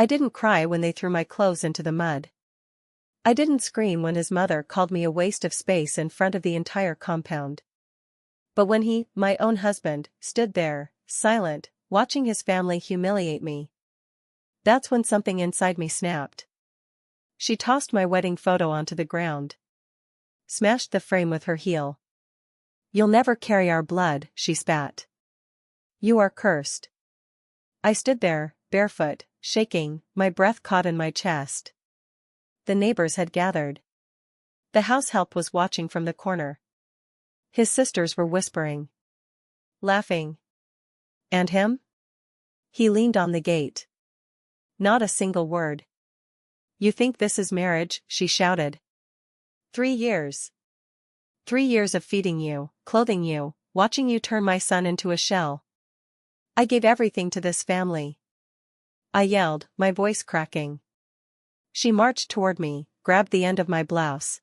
I didn't cry when they threw my clothes into the mud. I didn't scream when his mother called me a waste of space in front of the entire compound. But when he, my own husband, stood there, silent, watching his family humiliate me, that's when something inside me snapped. She tossed my wedding photo onto the ground. Smashed the frame with her heel. "You'll never carry our blood," she spat. "You are cursed." I stood there, barefoot, shaking, my breath caught in my chest. The neighbors had gathered. The house help was watching from the corner. His sisters were whispering. Laughing. And him? He leaned on the gate. Not a single word. "You think this is marriage?" she shouted. 3 years. 3 years of feeding you, clothing you, watching you turn my son into a shell. I gave everything to this family. I yelled, my voice cracking. She marched toward me, grabbed the end of my blouse.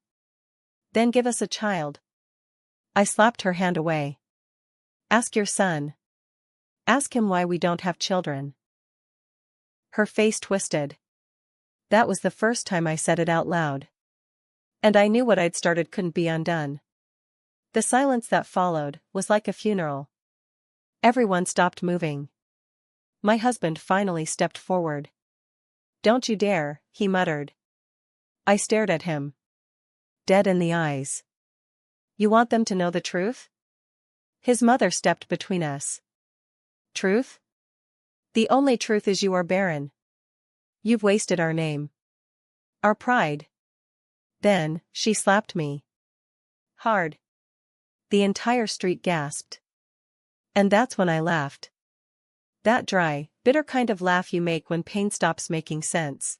"Then give us a child." I slapped her hand away. "Ask your son. Ask him why we don't have children." Her face twisted. That was the first time I said it out loud. And I knew what I'd started couldn't be undone. The silence that followed was like a funeral. Everyone stopped moving. My husband finally stepped forward. "Don't you dare," he muttered. I stared at him. Dead in the eyes. "You want them to know the truth?" His mother stepped between us. "Truth? The only truth is you are barren. You've wasted our name. Our pride." Then, she slapped me. Hard. The entire street gasped. And that's when I laughed. That dry, bitter kind of laugh you make when pain stops making sense.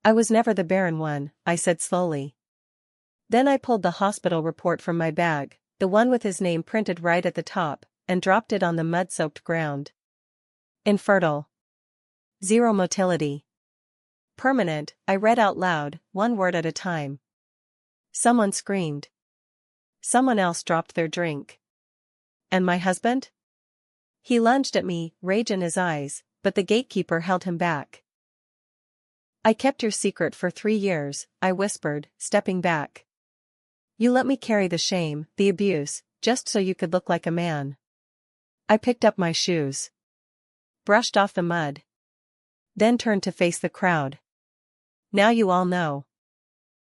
"I was never the barren one," I said slowly. Then I pulled the hospital report from my bag, the one with his name printed right at the top, and dropped it on the mud-soaked ground. Infertile. 0 motility. Permanent, I read out loud, one word at a time. Someone screamed. Someone else dropped their drink. And my husband? He lunged at me, rage in his eyes, but the gatekeeper held him back. "I kept your secret for 3 years, I whispered, stepping back. "You let me carry the shame, the abuse, just so you could look like a man." I picked up my shoes. Brushed off the mud. Then turned to face the crowd. "Now you all know."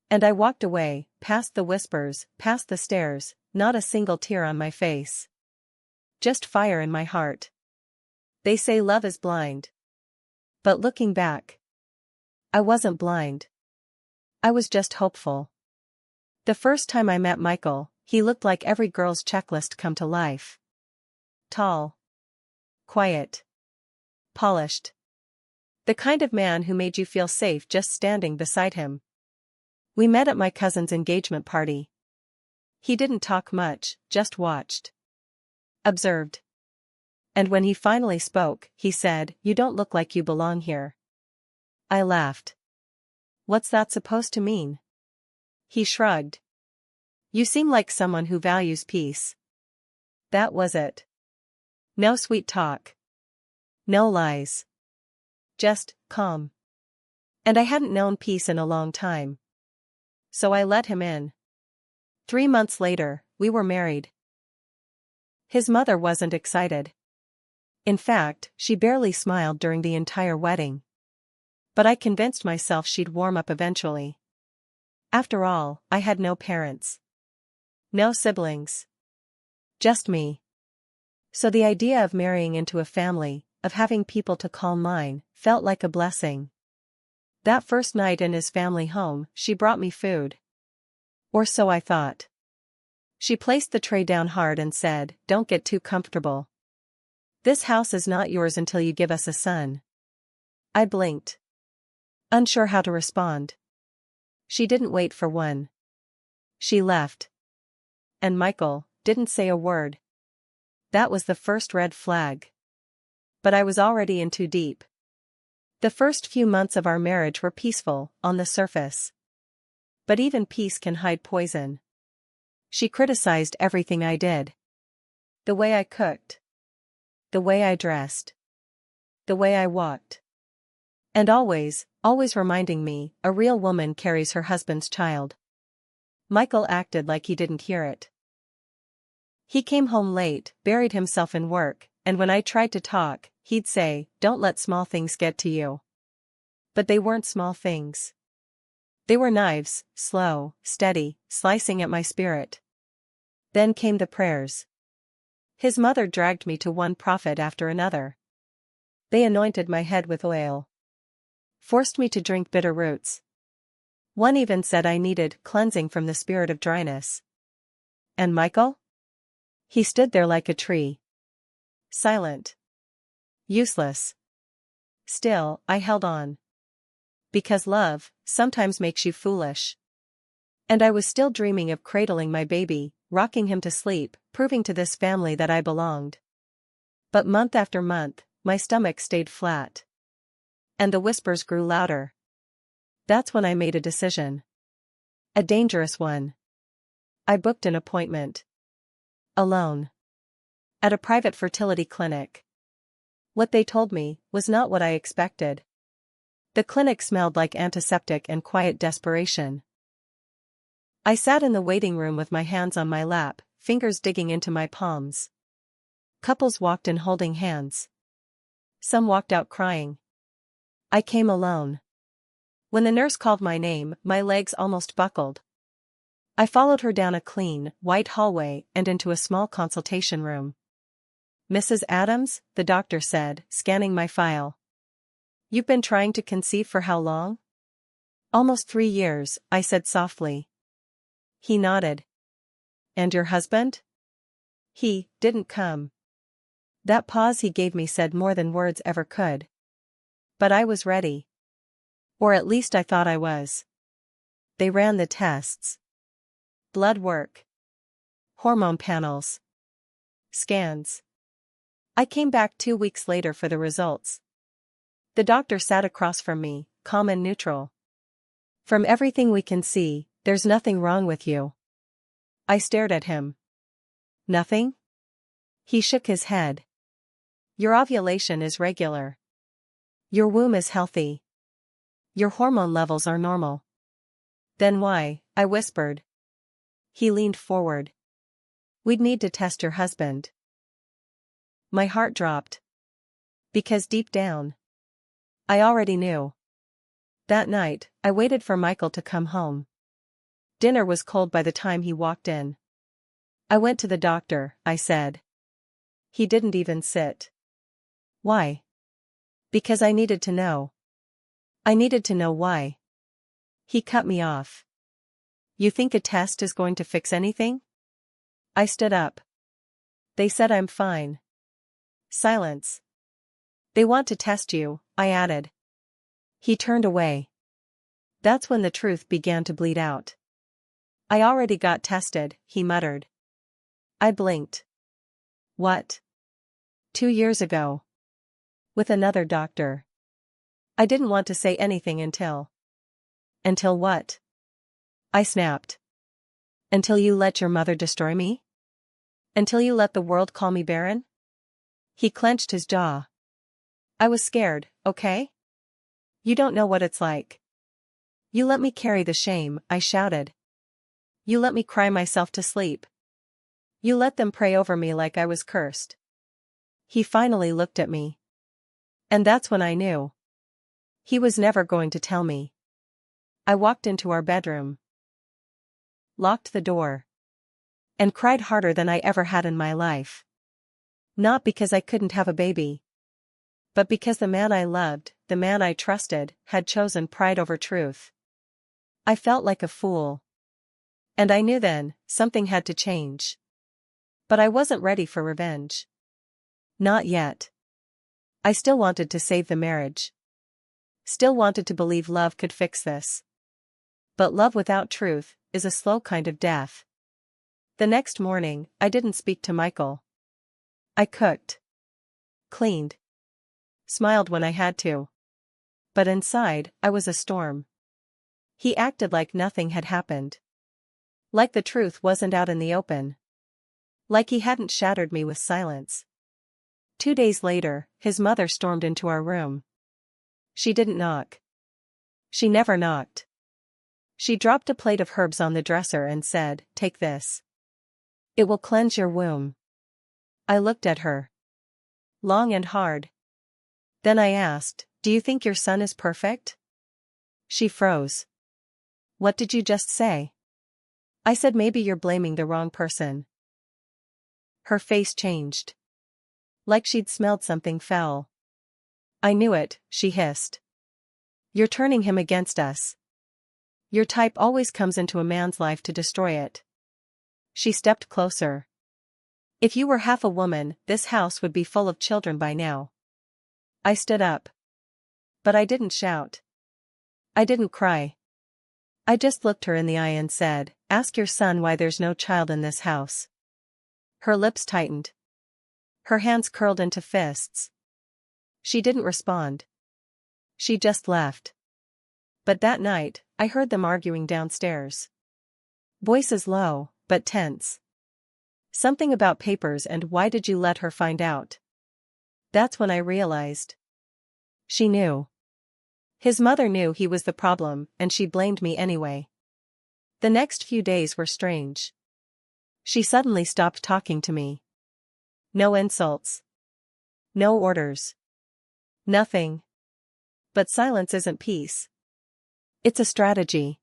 And I walked away, past the whispers, past the stares, not a single tear on my face. Just fire in my heart. They say love is blind. But looking back, I wasn't blind. I was just hopeful. The first time I met Michael, he looked like every girl's checklist come to life. Tall. Quiet. Polished. The kind of man who made you feel safe just standing beside him. We met at my cousin's engagement party. He didn't talk much, just watched. Observed. And when he finally spoke, he said, "You don't look like you belong here." I laughed. "What's that supposed to mean?" He shrugged. "You seem like someone who values peace." That was it. No sweet talk. No lies. Just calm. And I hadn't known peace in a long time. So I let him in. 3 months later, we were married. His mother wasn't excited. In fact, she barely smiled during the entire wedding. But I convinced myself she'd warm up eventually. After all, I had no parents. No siblings. Just me. So the idea of marrying into a family, of having people to call mine, felt like a blessing. That first night in his family home, she brought me food. Or so I thought. She placed the tray down hard and said, "Don't get too comfortable. This house is not yours until you give us a son." I blinked. Unsure how to respond. She didn't wait for one. She left. And Michael didn't say a word. That was the first red flag. But I was already in too deep. The first few months of our marriage were peaceful, on the surface. But even peace can hide poison. She criticized everything I did. The way I cooked. The way I dressed. The way I walked. And always reminding me, a real woman carries her husband's child. Michael acted like he didn't hear it. He came home late, buried himself in work, and when I tried to talk, he'd say, "Don't let small things get to you." But they weren't small things. They were knives, slow, steady, slicing at my spirit. Then came the prayers. His mother dragged me to one prophet after another. They anointed my head with oil. Forced me to drink bitter roots. One even said I needed cleansing from the spirit of dryness. And Michael? He stood there like a tree. Silent. Useless. Still, I held on. Because love sometimes makes you foolish. And I was still dreaming of cradling my baby, rocking him to sleep, proving to this family that I belonged. But month after month, my stomach stayed flat. And the whispers grew louder. That's when I made a decision. A dangerous one. I booked an appointment. Alone. At a private fertility clinic. What they told me was not what I expected. The clinic smelled like antiseptic and quiet desperation. I sat in the waiting room with my hands on my lap, fingers digging into my palms. Couples walked in holding hands. Some walked out crying. I came alone. When the nurse called my name, my legs almost buckled. I followed her down a clean, white hallway and into a small consultation room. "Mrs. Adams," the doctor said, scanning my file. "You've been trying to conceive for how long?" "Almost 3 years," I said softly. He nodded. "And your husband?" "He didn't come." That pause he gave me said more than words ever could. But I was ready. Or at least I thought I was. They ran the tests. Blood work. Hormone panels. Scans. I came back 2 weeks later for the results. The doctor sat across from me, calm and neutral. "From everything we can see, there's nothing wrong with you." I stared at him. "Nothing?" He shook his head. "Your ovulation is regular. Your womb is healthy. Your hormone levels are normal." "Then why?" I whispered. He leaned forward. "We'd need to test your husband." My heart dropped. Because deep down, I already knew. That night, I waited for Michael to come home. Dinner was cold by the time he walked in. "I went to the doctor," I said. He didn't even sit. "Why?" "Because I needed to know." I needed to know why. He cut me off. "You think a test is going to fix anything?" I stood up. "They said I'm fine." Silence. "They want to test you," I added. He turned away. That's when the truth began to bleed out. "I already got tested," he muttered. I blinked. "What?" "2 years ago. With another doctor." I didn't want to say anything until. "Until what?" I snapped. "Until you let your mother destroy me? Until you let the world call me barren?" He clenched his jaw. "I was scared, okay? You don't know what it's like. You let me carry the shame," I shouted. "You let me cry myself to sleep. You let them pray over me like I was cursed." He finally looked at me. And that's when I knew. He was never going to tell me. I walked into our bedroom. Locked the door. And cried harder than I ever had in my life. Not because I couldn't have a baby. But because the man I loved, the man I trusted, had chosen pride over truth. I felt like a fool. And I knew then, something had to change. But I wasn't ready for revenge. Not yet. I still wanted to save the marriage. Still wanted to believe love could fix this. But love without truth is a slow kind of death. The next morning, I didn't speak to Michael. I cooked. Cleaned. Smiled when I had to. But inside, I was a storm. He acted like nothing had happened. Like the truth wasn't out in the open. Like he hadn't shattered me with silence. 2 days later, his mother stormed into our room. She didn't knock. She never knocked. She dropped a plate of herbs on the dresser and said, "Take this. It will cleanse your womb." I looked at her. Long and hard. Then I asked, "Do you think your son is perfect?" She froze. "What did you just say?" I said, "Maybe you're blaming the wrong person." Her face changed. Like she'd smelled something foul. "I knew it," she hissed. "You're turning him against us. Your type always comes into a man's life to destroy it." She stepped closer. "If you were half a woman, this house would be full of children by now." I stood up. But I didn't shout. I didn't cry. I just looked her in the eye and said, "Ask your son why there's no child in this house." Her lips tightened. Her hands curled into fists. She didn't respond. She just left. But that night, I heard them arguing downstairs. Voices low, but tense. Something about papers and why did you let her find out? That's when I realized. She knew. His mother knew he was the problem, and she blamed me anyway. The next few days were strange. She suddenly stopped talking to me. No insults. No orders. Nothing. But silence isn't peace. It's a strategy.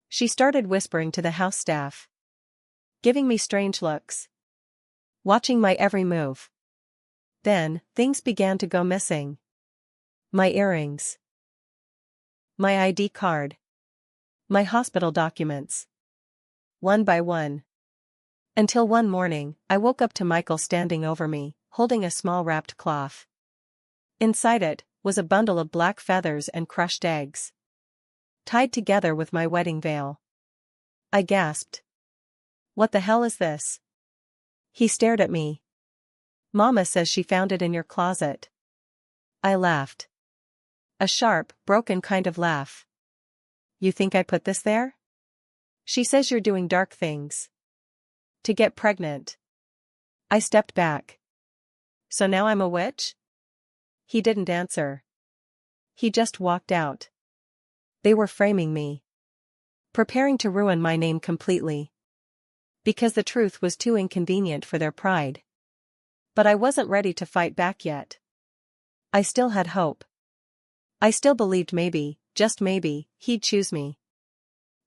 She started whispering to the house staff. Giving me strange looks. Watching my every move. Then, things began to go missing. My earrings. My ID card. My hospital documents. One by one. Until one morning, I woke up to Michael standing over me, holding a small wrapped cloth. Inside it was a bundle of black feathers and crushed eggs. Tied together with my wedding veil. I gasped. "What the hell is this?" He stared at me. "Mama says she found it in your closet." I laughed. A sharp, broken kind of laugh. "You think I put this there?" "She says you're doing dark things. To get pregnant." I stepped back. "So now I'm a witch?" He didn't answer. He just walked out. They were framing me. Preparing to ruin my name completely. Because the truth was too inconvenient for their pride. But I wasn't ready to fight back yet. I still had hope. I still believed maybe, just maybe, he'd choose me.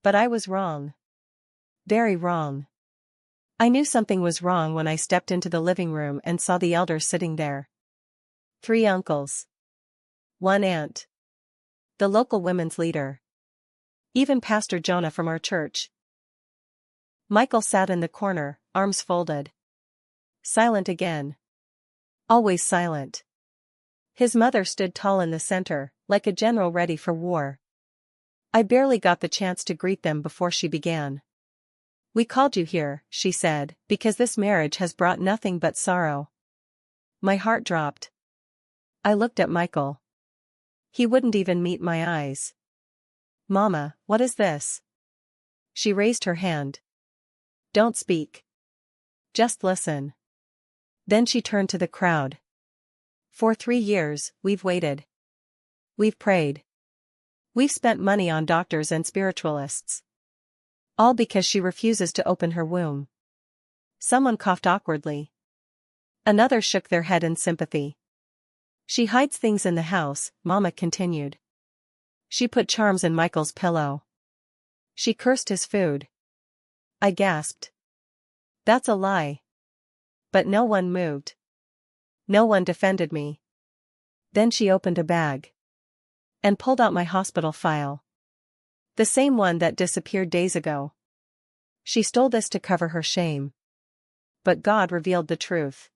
But I was wrong. Very wrong. I knew something was wrong when I stepped into the living room and saw the elders sitting there. 3 uncles. 1 aunt. The local women's leader. Even Pastor Jonah from our church. Michael sat in the corner, arms folded. Silent again. Always silent. His mother stood tall in the center, like a general ready for war. I barely got the chance to greet them before she began. "We called you here," she said, "because this marriage has brought nothing but sorrow." My heart dropped. I looked at Michael. He wouldn't even meet my eyes. "Mama, what is this?" She raised her hand. "Don't speak. Just listen." Then she turned to the crowd. "For 3 years, we've waited. We've prayed. We've spent money on doctors and spiritualists. All because she refuses to open her womb." Someone coughed awkwardly. Another shook their head in sympathy. "She hides things in the house," Mama continued. "She put charms in Michael's pillow. She cursed his food." I gasped. "That's a lie." But no one moved. No one defended me. Then she opened a bag. And pulled out my hospital file. The same one that disappeared days ago. She stole this to cover her shame. But God revealed the truth.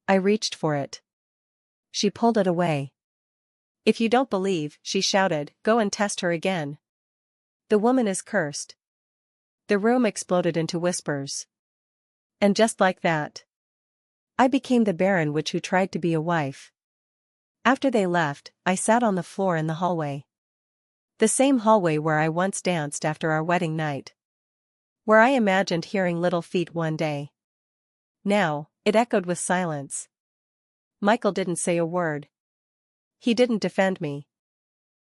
I reached for it. She pulled it away. "If you don't believe," she shouted, "go and test her again. The woman is cursed." The room exploded into whispers. And just like that, I became the barren witch who tried to be a wife. After they left, I sat on the floor in the hallway. The same hallway where I once danced after our wedding night. Where I imagined hearing little feet one day. Now, it echoed with silence. Michael didn't say a word. He didn't defend me.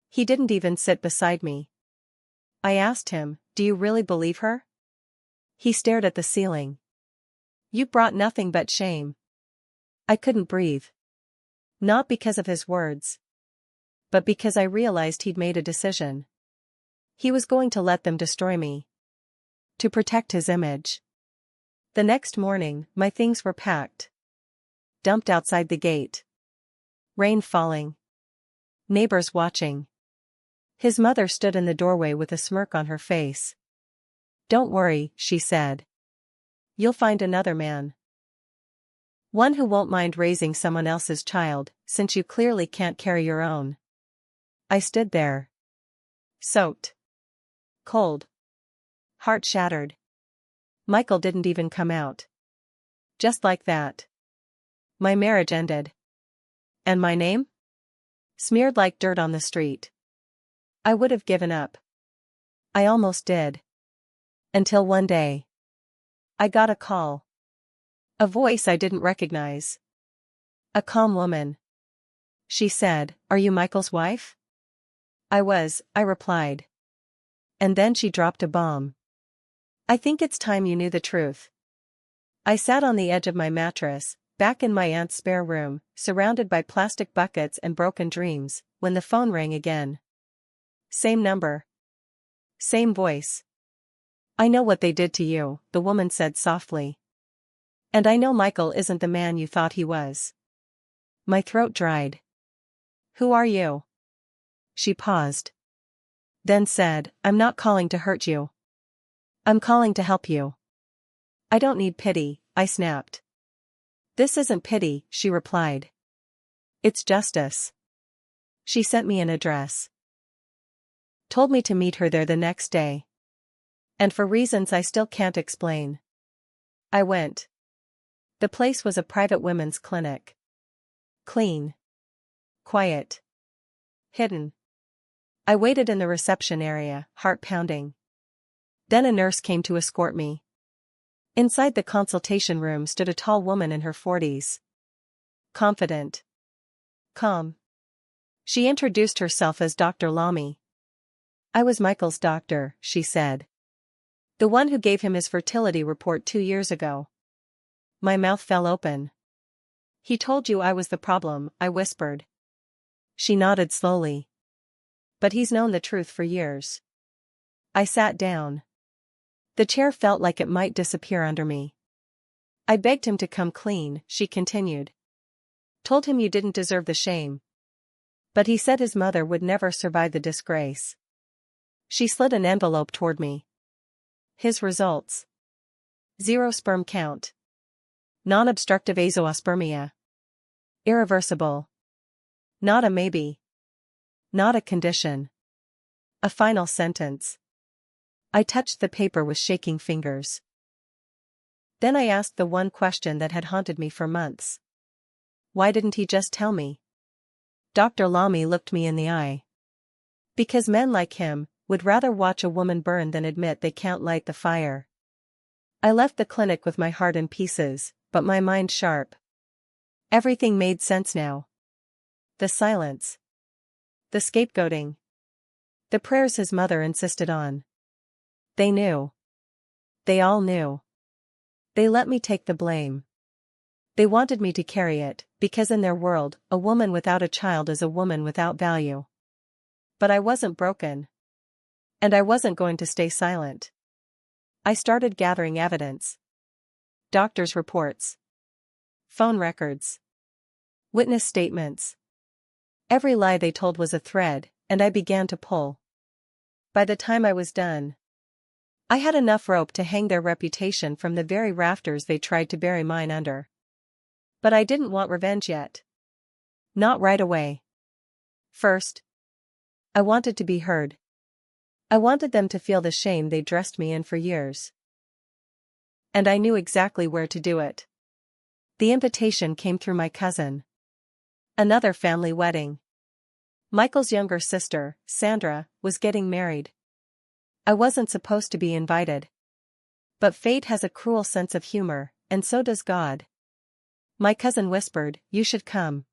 He didn't even sit beside me. I asked him, "Do you really believe her?" He stared at the ceiling. "You brought nothing but shame." I couldn't breathe. Not because of his words, but because I realized he'd made a decision. He was going to let them destroy me. To protect his image. The next morning, my things were packed. Dumped outside the gate. Rain falling. Neighbors watching. His mother stood in the doorway with a smirk on her face. "Don't worry," she said. "You'll find another man. One who won't mind raising someone else's child, since you clearly can't carry your own." I stood there. Soaked. Cold. Heart shattered. Michael didn't even come out. Just like that. My marriage ended. And my name? Smeared like dirt on the street. I would have given up. I almost did. Until one day. I got a call. A voice I didn't recognize. A calm woman. She said, "Are you Michael's wife?" I was, I replied. And then she dropped a bomb. "I think it's time you knew the truth." I sat on the edge of my mattress, back in my aunt's spare room, surrounded by plastic buckets and broken dreams, when the phone rang again. Same number. Same voice. "I know what they did to you," the woman said softly. "And I know Michael isn't the man you thought he was." My throat dried. "Who are you?" She paused. Then said, "I'm not calling to hurt you. I'm calling to help you." "I don't need pity," I snapped. "This isn't pity," she replied. "It's justice." She sent me an address. Told me to meet her there the next day. And for reasons I still can't explain. I went. The place was a private women's clinic. Clean. Quiet. Hidden. I waited in the reception area, heart pounding. Then a nurse came to escort me. Inside the consultation room stood a tall woman in her 40s. Confident. Calm. She introduced herself as Dr. Lamy. "I was Michael's doctor," she said. "The one who gave him his fertility report 2 years ago." My mouth fell open. "He told you I was the problem," I whispered. She nodded slowly. "But he's known the truth for years." I sat down. The chair felt like it might disappear under me. "I begged him to come clean," she continued. "Told him you didn't deserve the shame. But he said his mother would never survive the disgrace." She slid an envelope toward me. "His results. 0 sperm count. Non-obstructive azoospermia. Irreversible. Not a maybe. Not a condition. A final sentence." I touched the paper with shaking fingers. Then I asked the one question that had haunted me for months. Why didn't he just tell me? Dr. Lamy looked me in the eye. "Because men like him would rather watch a woman burn than admit they can't light the fire." I left the clinic with my heart in pieces, but my mind sharp. Everything made sense now. The silence. The scapegoating. The prayers his mother insisted on. They knew. They all knew. They let me take the blame. They wanted me to carry it, because in their world, a woman without a child is a woman without value. But I wasn't broken. And I wasn't going to stay silent. I started gathering evidence. Doctors' reports. Phone records. Witness statements. Every lie they told was a thread, and I began to pull. By the time I was done, I had enough rope to hang their reputation from the very rafters they tried to bury mine under. But I didn't want revenge yet. Not right away. First, I wanted to be heard. I wanted them to feel the shame they dressed me in for years. And I knew exactly where to do it. The invitation came through my cousin. Another family wedding. Michael's younger sister, Sandra, was getting married. I wasn't supposed to be invited. But fate has a cruel sense of humor, and so does God. My cousin whispered, "You should come."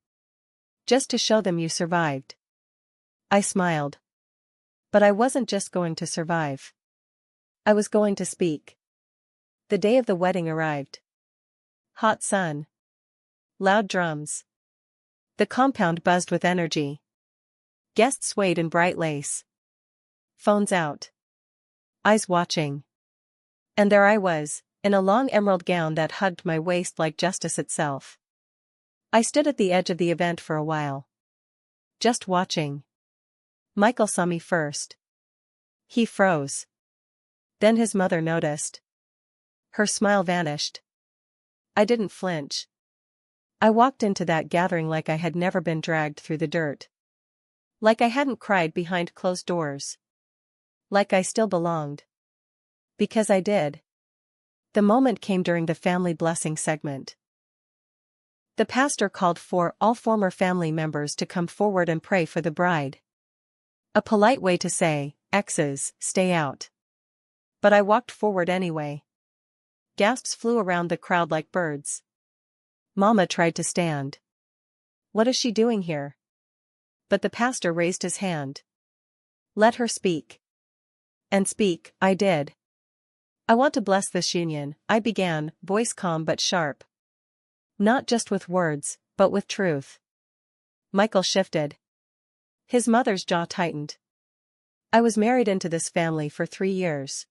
Just to show them you survived. I smiled. But I wasn't just going to survive. I was going to speak. The day of the wedding arrived. Hot sun. Loud drums. The compound buzzed with energy. Guests swayed in bright lace. Phones out. Eyes watching. And there I was, in a long emerald gown that hugged my waist like justice itself. I stood at the edge of the event for a while. Just watching. Michael saw me first. He froze. Then his mother noticed. Her smile vanished. I didn't flinch. I walked into that gathering like I had never been dragged through the dirt. Like I hadn't cried behind closed doors. Like I still belonged. Because I did. The moment came during the family blessing segment. The pastor called for all former family members to come forward and pray for the bride. A polite way to say, exes, stay out. But I walked forward anyway. Gasps flew around the crowd like birds. Mama tried to stand. What is she doing here? But the pastor raised his hand. Let her speak. And speak, I did. I want to bless this union, I began, voice calm but sharp. Not just with words, but with truth. Michael shifted. His mother's jaw tightened. I was married into this family for 3 years.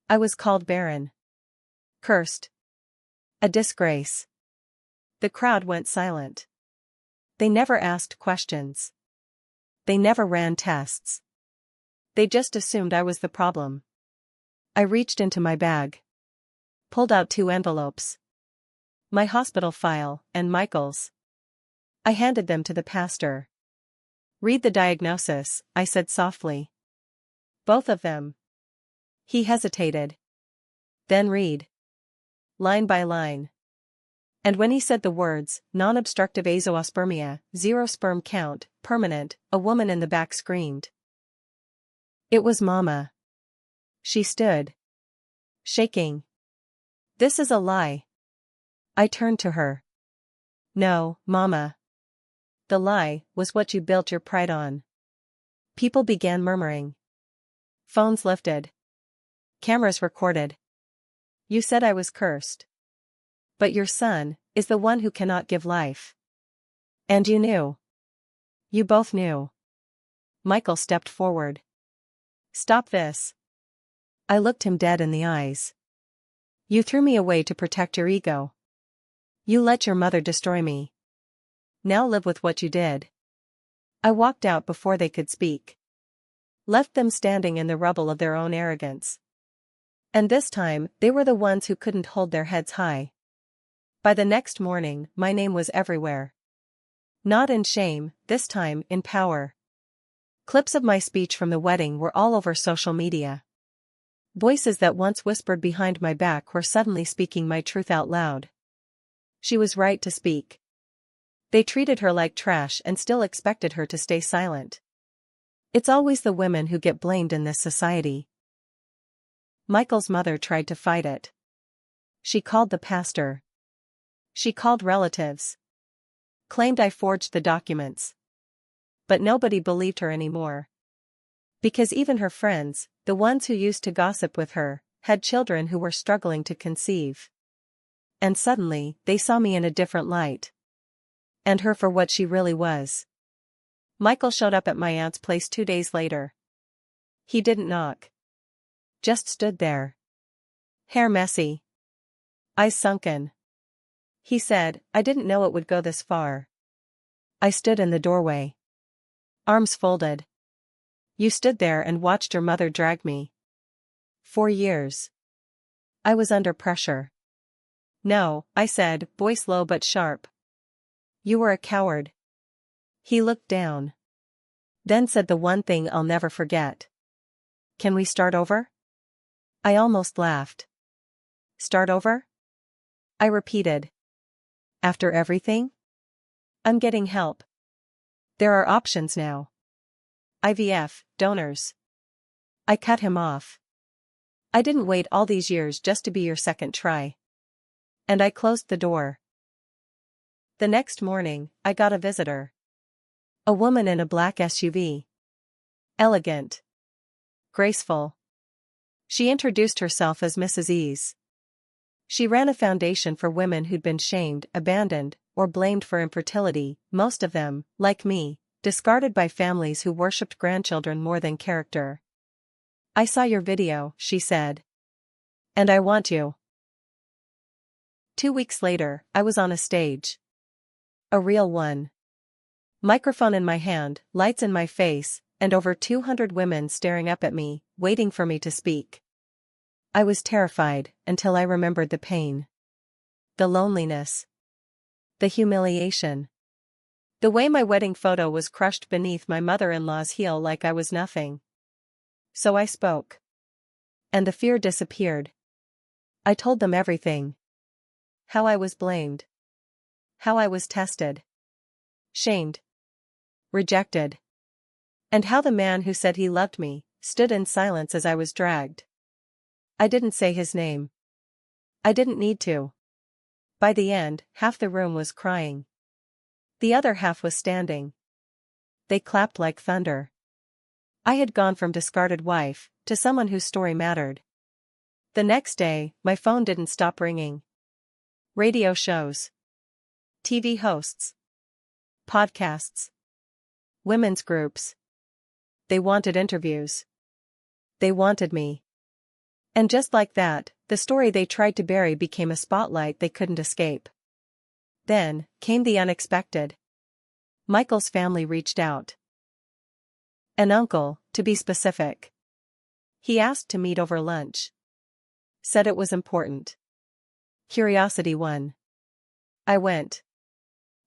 I was called barren. Cursed. A disgrace. The crowd went silent. They never asked questions. They never ran tests. They just assumed I was the problem. I reached into my bag. Pulled out 2 envelopes. My hospital file, and Michael's. I handed them to the pastor. Read the diagnosis, I said softly. Both of them. He hesitated. Then read. Line by line. And when he said the words, non-obstructive azoospermia, 0 sperm count, permanent, a woman in the back screamed. It was Mama. She stood. Shaking. This is a lie. I turned to her. No, Mama. The lie was what you built your pride on. People began murmuring. Phones lifted. Cameras recorded. You said I was cursed. But your son is the one who cannot give life. And you knew. You both knew. Michael stepped forward. Stop this. I looked him dead in the eyes. You threw me away to protect your ego. You let your mother destroy me. Now live with what you did. I walked out before they could speak. Left them standing in the rubble of their own arrogance. And this time, they were the ones who couldn't hold their heads high. By the next morning, my name was everywhere. Not in shame, this time in power. Clips of my speech from the wedding were all over social media. Voices that once whispered behind my back were suddenly speaking my truth out loud. She was right to speak. They treated her like trash and still expected her to stay silent. It's always the women who get blamed in this society. Michael's mother tried to fight it. She called the pastor. She called relatives. Claimed I forged the documents. But nobody believed her anymore. Because even her friends, the ones who used to gossip with her, had children who were struggling to conceive. And suddenly, they saw me in a different light. And her for what she really was. Michael showed up at my aunt's place 2 days later. He didn't knock. Just stood there. Hair messy. Eyes sunken. He said, I didn't know it would go this far. I stood in the doorway. Arms folded. You stood there and watched your mother drag me. 4 years. I was under pressure. No, I said, voice low but sharp. You were a coward. He looked down. Then said the one thing I'll never forget. Can we start over? I almost laughed. Start over? I repeated. After everything? I'm getting help. There are options now. IVF, donors. I cut him off. I didn't wait all these years just to be your second try. And I closed the door. The next morning, I got a visitor. A woman in a black SUV. Elegant. Graceful. She introduced herself as Mrs. Ease. She ran a foundation for women who'd been shamed, abandoned, or blamed for infertility, most of them, like me, discarded by families who worshipped grandchildren more than character. "I saw your video," she said. "And I want you." 2 weeks later, I was on a stage. A real one. Microphone in my hand, lights in my face, and over 200 women staring up at me, waiting for me to speak. I was terrified, until I remembered the pain. The loneliness. The humiliation. The way my wedding photo was crushed beneath my mother-in-law's heel like I was nothing. So I spoke. And the fear disappeared. I told them everything. How I was blamed. How I was tested. Shamed. Rejected. And how the man who said he loved me stood in silence as I was dragged. I didn't say his name. I didn't need to. By the end, half the room was crying. The other half was standing. They clapped like thunder. I had gone from discarded wife to someone whose story mattered. The next day, my phone didn't stop ringing. Radio shows. TV hosts. Podcasts. Women's groups. They wanted interviews. They wanted me. And just like that, the story they tried to bury became a spotlight they couldn't escape. Then came the unexpected. Michael's family reached out. An uncle, to be specific. He asked to meet over lunch. Said it was important. Curiosity won. I went.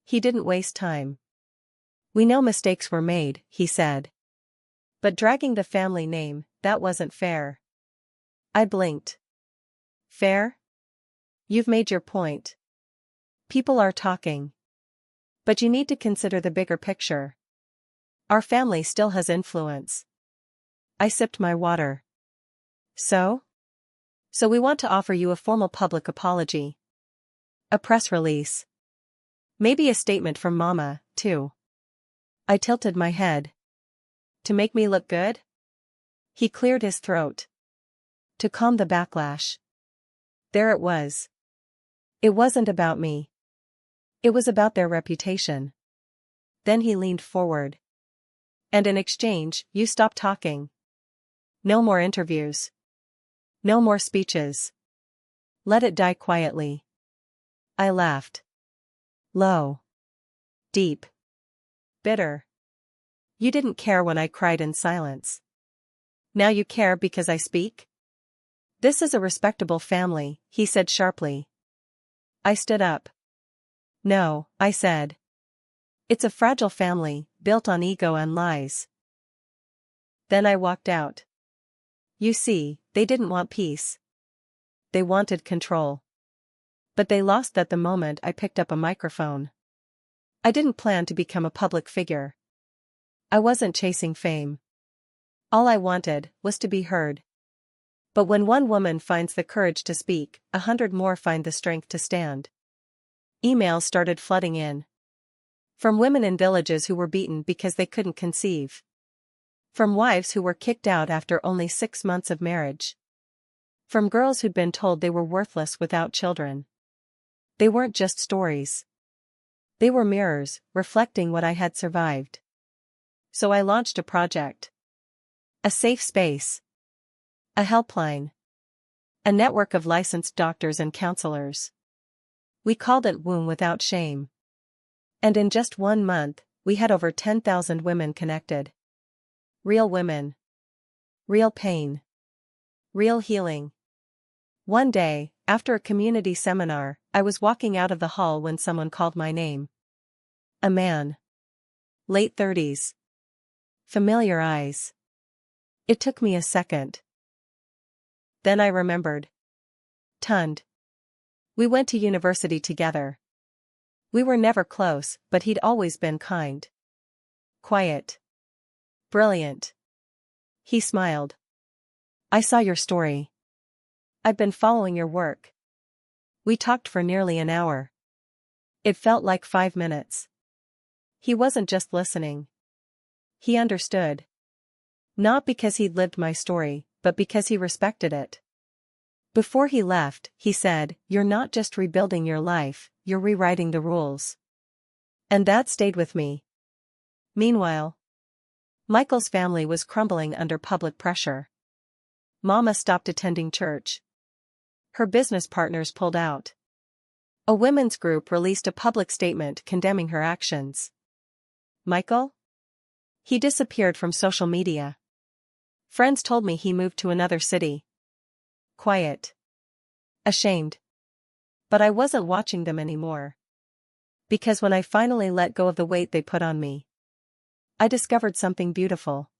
He didn't waste time. "We know mistakes were made," he said. "But dragging the family name, that wasn't fair." I blinked. Fair? You've made your point. People are talking. But you need to consider the bigger picture. Our family still has influence. I sipped my water. So? So we want to offer you a formal public apology. A press release. Maybe a statement from Mama, too. I tilted my head. To make me look good? He cleared his throat. To calm the backlash. There it was. It wasn't about me. It was about their reputation. Then he leaned forward. And in exchange, you stop talking. No more interviews. No more speeches. Let it die quietly. I laughed. Low. Deep. Bitter. You didn't care when I cried in silence. Now you care because I speak? "This is a respectable family," he said sharply. I stood up. "No," I said. "It's a fragile family, built on ego and lies." Then I walked out. You see, they didn't want peace. They wanted control. But they lost that the moment I picked up a microphone. I didn't plan to become a public figure. I wasn't chasing fame. All I wanted was to be heard. But when one woman finds the courage to speak, 100 more find the strength to stand. Emails started flooding in. From women in villages who were beaten because they couldn't conceive. From wives who were kicked out after only 6 months of marriage. From girls who'd been told they were worthless without children. They weren't just stories. They were mirrors, reflecting what I had survived. So I launched a project. A safe space. A helpline. A network of licensed doctors and counselors. We called it Womb Without Shame. And in just 1 month, we had over 10,000 women connected. Real women. Real pain. Real healing. One day, after a community seminar, I was walking out of the hall when someone called my name. A man. Late 30s. Familiar eyes. It took me a second. Then I remembered. Tund. We went to university together. We were never close, but he'd always been kind. Quiet. Brilliant. He smiled. I saw your story. I've been following your work. We talked for nearly an hour. It felt like 5 minutes. He wasn't just listening. He understood. Not because he'd lived my story, but because he respected it. Before he left, he said, "You're not just rebuilding your life, you're rewriting the rules." And that stayed with me. Meanwhile, Michael's family was crumbling under public pressure. Mama stopped attending church. Her business partners pulled out. A women's group released a public statement condemning her actions. Michael? He disappeared from social media. Friends told me he moved to another city. Quiet. Ashamed. But I wasn't watching them anymore. Because when I finally let go of the weight they put on me, I discovered something beautiful.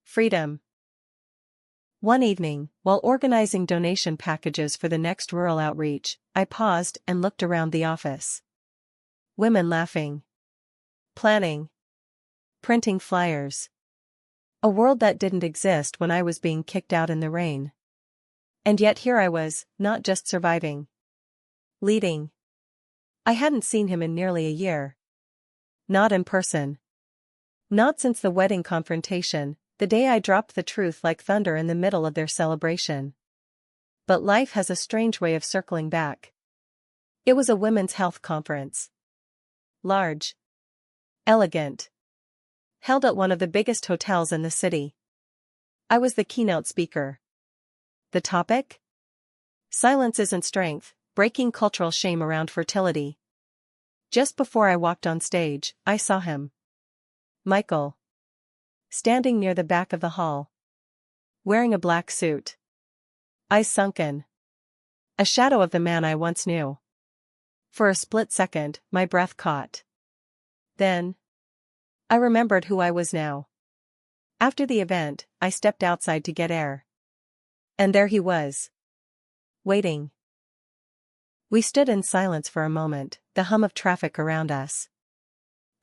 Freedom. One evening, while organizing donation packages for the next rural outreach, I paused and looked around the office. Women laughing. Planning. Printing flyers. A world that didn't exist when I was being kicked out in the rain. And yet here I was, not just surviving. Leading. I hadn't seen him in nearly a year. Not in person. Not since the wedding confrontation, the day I dropped the truth like thunder in the middle of their celebration. But life has a strange way of circling back. It was a women's health conference. Large. Elegant. Held at one of the biggest hotels in the city. I was the keynote speaker. The topic? Silence isn't strength, breaking cultural shame around fertility. Just before I walked on stage, I saw him. Michael. Standing near the back of the hall. Wearing a black suit. Eyes sunken. A shadow of the man I once knew. For a split second, my breath caught. Then, I remembered who I was now. After the event, I stepped outside to get air. And there he was. Waiting. We stood in silence for a moment, the hum of traffic around us.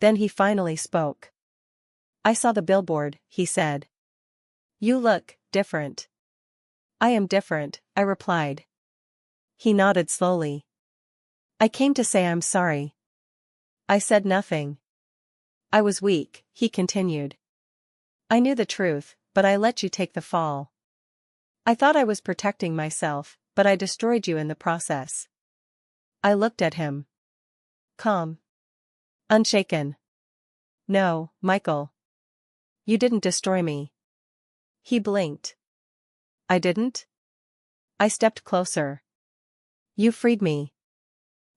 Then he finally spoke. "I saw the billboard," he said. "You look different." "I am different," I replied. He nodded slowly. "I came to say I'm sorry." I said nothing. "I was weak," he continued. "I knew the truth, but I let you take the fall. I thought I was protecting myself, but I destroyed you in the process." I looked at him. Calm. Unshaken. "No, Michael. You didn't destroy me." He blinked. "I didn't?" I stepped closer. "You freed me."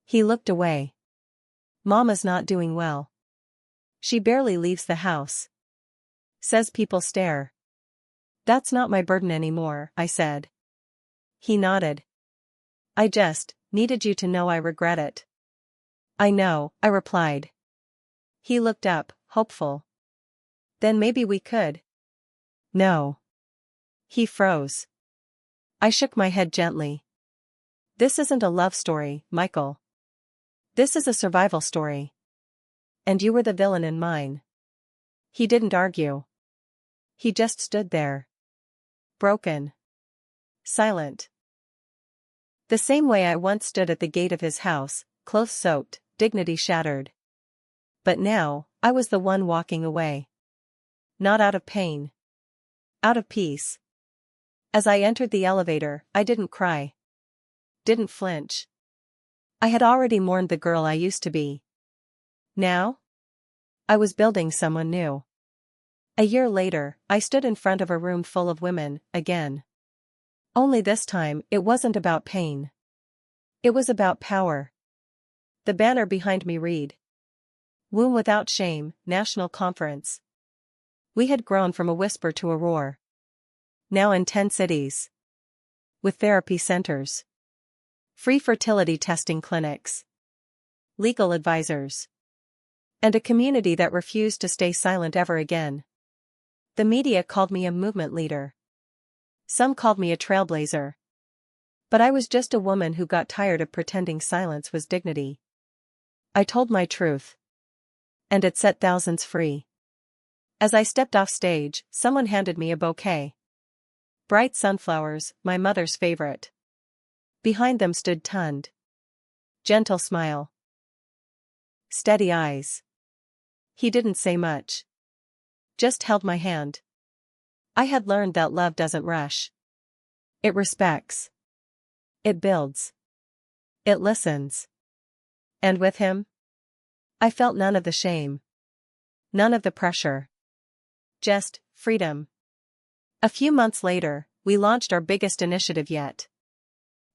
He looked away. "Mama's not doing well. She barely leaves the house. Says people stare." "That's not my burden anymore," I said. He nodded. "I just needed you to know I regret it." "I know," I replied. He looked up, hopeful. "Then maybe we could." "No." He froze. I shook my head gently. "This isn't a love story, Michael. This is a survival story. And you were the villain in mine." He didn't argue. He just stood there. Broken. Silent. The same way I once stood at the gate of his house, clothes soaked, dignity shattered. But now, I was the one walking away. Not out of pain. Out of peace. As I entered the elevator, I didn't cry. Didn't flinch. I had already mourned the girl I used to be. Now? I was building someone new. A year later, I stood in front of a room full of women, again. Only this time, it wasn't about pain. It was about power. The banner behind me read, "Womb Without Shame, National Conference." We had grown from a whisper to a roar. Now in 10 cities. With therapy centers. Free fertility testing clinics. Legal advisors. And a community that refused to stay silent ever again. The media called me a movement leader. Some called me a trailblazer. But I was just a woman who got tired of pretending silence was dignity. I told my truth. And it set thousands free. As I stepped off stage, someone handed me a bouquet. Bright sunflowers, my mother's favorite. Behind them stood Tund. Gentle smile. Steady eyes. He didn't say much. Just held my hand. I had learned that love doesn't rush. It respects. It builds. It listens. And with him, I felt none of the shame. None of the pressure. Just freedom. A few months later, we launched our biggest initiative yet.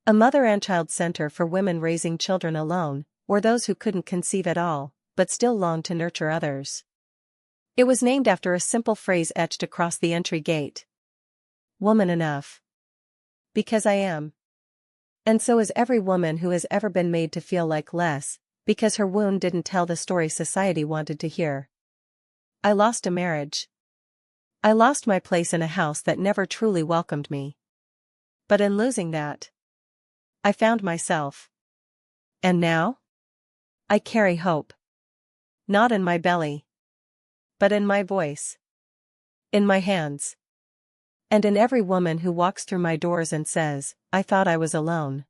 A mother and child center for women raising children alone, or those who couldn't conceive at all, but still longed to nurture others. It was named after a simple phrase etched across the entry gate. Woman enough. Because I am. And so is every woman who has ever been made to feel like less, because her wound didn't tell the story society wanted to hear. I lost a marriage. I lost my place in a house that never truly welcomed me. But in losing that, I found myself. And now? I carry hope. Not in my belly. But in my voice. In my hands. And in every woman who walks through my doors and says, I thought I was alone.